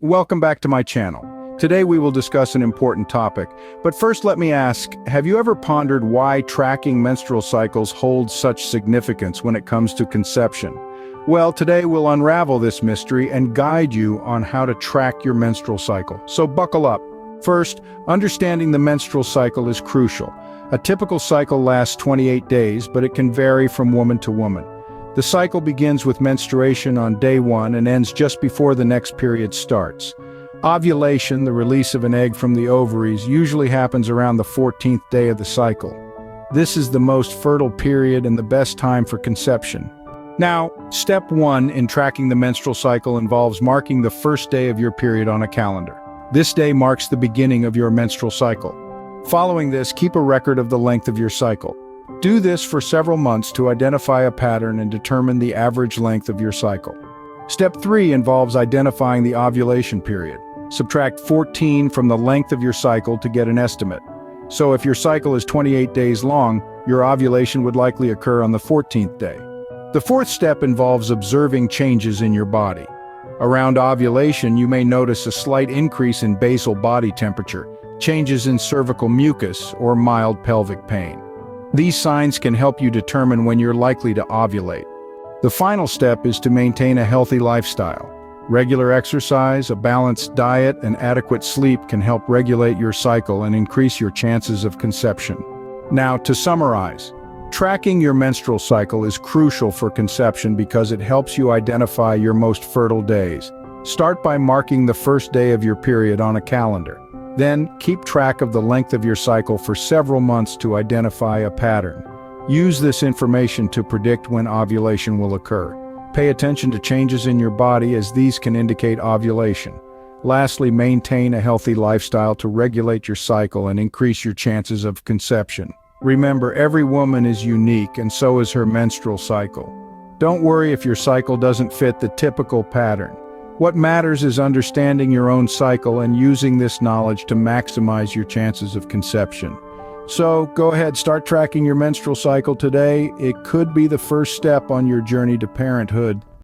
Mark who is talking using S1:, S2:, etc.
S1: Welcome back to my channel. Today we will discuss an important topic, but first let me ask, have you ever pondered why tracking menstrual cycles holds such significance when it comes to conception? Well, today we'll unravel this mystery and guide you on how to track your menstrual cycle. So buckle up. First, understanding the menstrual cycle is crucial. A typical cycle lasts 28 days, but it can vary from woman to woman. The cycle begins with menstruation on day 1 and ends just before the next period starts. Ovulation, the release of an egg from the ovaries, usually happens around the 14th day of the cycle. This is the most fertile period and the best time for conception. Now, step 1 in tracking the menstrual cycle involves marking the first day of your period on a calendar. This day marks the beginning of your menstrual cycle. Following this, keep a record of the length of your cycle. Do this for several months to identify a pattern and determine the average length of your cycle. Step 3 involves identifying the ovulation period. Subtract 14 from the length of your cycle to get an estimate. So if your cycle is 28 days long, your ovulation would likely occur on the 14th day. The fourth step involves observing changes in your body. Around ovulation, you may notice a slight increase in basal body temperature, changes in cervical mucus, or mild pelvic pain. These signs can help you determine when you're likely to ovulate. The final step is to maintain a healthy lifestyle. Regular exercise, a balanced diet, and adequate sleep can help regulate your cycle and increase your chances of conception. Now, to summarize, tracking your menstrual cycle is crucial for conception because it helps you identify your most fertile days. Start by marking the first day of your period on a calendar. Then, keep track of the length of your cycle for several months to identify a pattern. Use this information to predict when ovulation will occur. Pay attention to changes in your body as these can indicate ovulation. Lastly, maintain a healthy lifestyle to regulate your cycle and increase your chances of conception. Remember, every woman is unique and so is her menstrual cycle. Don't worry if your cycle doesn't fit the typical pattern. What matters is understanding your own cycle and using this knowledge to maximize your chances of conception. So, go ahead, start tracking your menstrual cycle today. It could be the first step on your journey to parenthood.